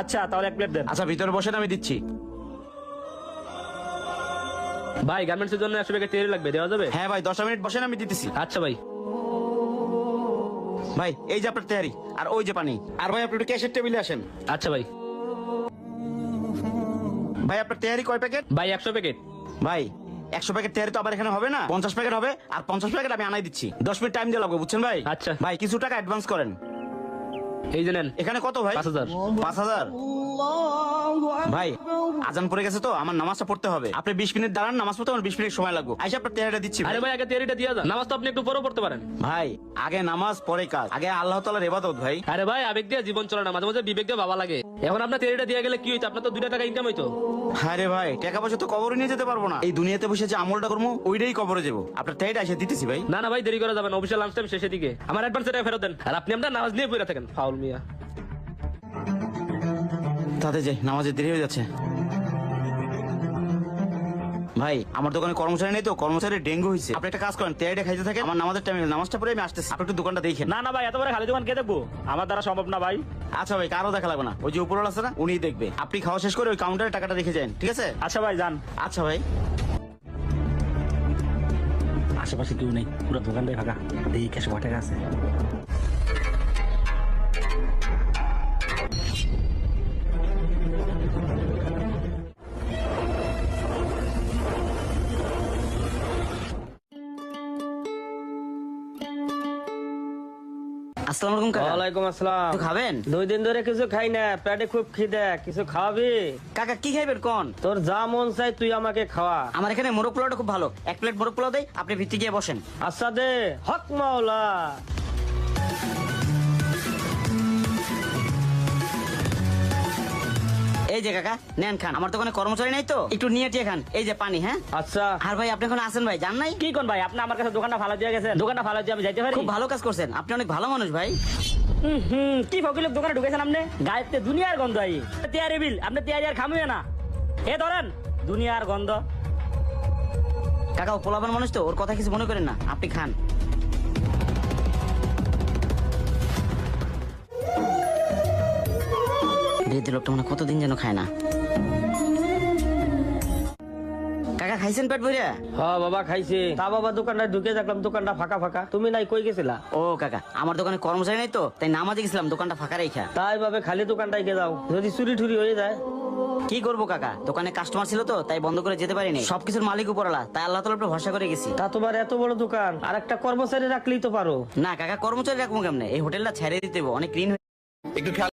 আচ্ছা তাহলে এক প্লেট দেন। আচ্ছা ভিতরে বসেন, আমি দিচ্ছি। ভাই গার্মেন্টসের জন্য 100 প্যাকেট তেল লাগবে, দেওয়া যাবে? হ্যাঁ ভাই 10 মিনিট বসেন, আমি দিতেছি। আচ্ছা ভাই। ভাই এই যে আপনার তেহারি, আর ওই যে পানি। আর ভাই আপনি একটু ক্যাশের টেবিলে আসেন। আচ্ছা ভাই। ভাই আপনার তেহারি কয় প্যাকেট? ভাই 100 প্যাকেট। ভাই 100 প্যাকেট তেহারি তো আবার এখানে হবে না, 50 প্যাকেট হবে। আর 50 প্যাকেট আমি আনাই দিচ্ছি, 10 মিনিট টাইম দিয়ে লাগবে, বুঝছেন ভাই? আচ্ছা। ভাই কিছু টাকা অ্যাডভান্স করেন। এই যে নেন। এখানে কত ভাই? 5000। 5000। ভাই আজান পড়ে গেছে তো, আমার নামাজটা পড়তে হবে। আপনি 20 মিনিট দাঁড়ান, নামাজ পড়তে আমার 20 মিনিট সময় লাগবে। আইসা আপনার তেহারিটা দিচ্ছি ভাই। আরে ভাই আগে তেরিটা দিয়ে যান, নামাজ তো আপনি একটু পরেও পড়তে পারেন। ভাই আগে নামাজ পরে কাজ, আগে আল্লাহ তাআলার ইবাদত ভাই। আরে ভাই আবেগ দিয়ে জীবন চলে না, মাঝে মাঝে বিবেক দিয়ে বাবা লাগে। এখন আপনার তেরিটা দিয়ে গেলে কি হইতো? আপনার তো 2 টাকা ইনকাম হইতো। আরে ভাই টাকা পয়সা তো কবরে নিয়ে যেতে পারবো না, এই দুনিয়াতে বসে যে আমলটা করবো ওইটাই কবরে যাবো। আপনার তেহারিটা এসে দিতেছি ভাই। না না ভাই দেরি করা যাবে না, অফিসিয়াল লাঞ্চ টাইম শেষের দিকে। আমার অ্যাডভান্স টাকা ফেরত দেন, আর আপনি আমরা নামাজ নিয়ে পড়ে থাকেন ফাউল মিয়া। তাতে যে নামাজে দেরি হয়ে যাচ্ছে। ভাই আমার দোকানে কর্মচারী নেই তো, কর্মচারী ডেঙ্গু হয়েছে। আপনি একটা কাজ করেন, তেহারিটা খাইতে থাকেন, আমার নামাজের টাইমে নামাজটা পড়ে আমি আসতেছি, আপনি একটু দোকানটা দেখেন। না না ভাই এত বড় খালি দোকান কে দেখবো? আমার দ্বারা সম্ভব না ভাই। আচ্ছা ভাই কারো দেখা লাগবে না, ওই যে উপরওয়ালা আছে না উনিই দেখবে। আপনি খাওয়া শেষ করে ওই কাউন্টারে টাকাটা রেখে যান, ঠিক আছে? আচ্ছা ভাই যান। আচ্ছা ভাই। আশেপাশে কেউ নেই, পুরো দোকানটাই ফাঁকা। দেখি ক্যাশ কয় টাকা আছে। আসসালামু আলাইকুম কাকা। ওয়ালাইকুম আসসালাম। কিছু খাবেন? 2 দিন ধরে কিছু খাই না, পেটে খুব খিদে, কিছু খাওয়াবি? কাকা কি খাইবেন কোন? তোর যা মন চাই তুই আমাকে খাওয়া। আমার এখানে মোরগ পোলাওটা খুব ভালো, 1 প্লেট মোরগ পোলাও দেই, আপনি ভিতরে গিয়ে বসেন। আচ্ছা দে, হক মাওলা। এই যে কাকা নেন খান, আমার দোকানে কর্মচারী নাই তো, একটু নিয়ে টিয়ে খান। এই যে পানি। হ্যাঁ আচ্ছা আর ভাই আপনি এখন আসেন ভাই, জান নাই? কি কোন ভাই, আপনি আমার কাছে দোকানটা ভালো দিয়ে গেছেন, দোকানটা ভালো দিয়ে আমি যাইতে পারি? খুব ভালো কাজ করছেন, আপনি অনেক ভালো মানুষ ভাই। কি ফকিলের দোকানে ঢুকেছেন আপনি? গায়েতে দুনিয়ার গন্ধ আই। তেয়ারি বিল আপনি তেয়ারি আর খামুয়ে না, এ ধরেন দুনিয়ার গন্ধ। কাকা ও পোলাপান মানুষ তো, ওর কথা কিছু মনে করেন না, আপনি খান। বিয়েতে লোকটা মানে কতদিন যেন খায় না। কাকা খাইছেন পেট ভরিয়া? হ্যাঁ বাবা খাইছি। তা বাবা দোকানটা ঢুকে দেখলাম দোকানটা ফাঁকা ফাঁকা, তুমি নাই কই গেছিলা? ও কাকা আমার দোকানে কর্মচারী নাই তো, তাই নামাজে গেছিলাম, দোকানটা ফাঁকা রেখা। তাই ভাবে খালি দোকানটাই গে যাও, যদি চুরি টুরি হয়ে যায়? কি করবো কাকা, দোকানে কাস্টমার ছিল তো তাই বন্ধ করে যেতে পারিনি। সবকিছুর মালিক উপরালা, তাই আল্লাহ তাআলার উপর ভরসা করে গেছি। তা তোমার এত বড় দোকান, আর একটা কর্মচারী রাখলেই তো পারো। না কাকা কর্মচারী রাখবো কেমনে, এই হোটেলটা ছেড়ে দিতে হবে, অনেক ঋণ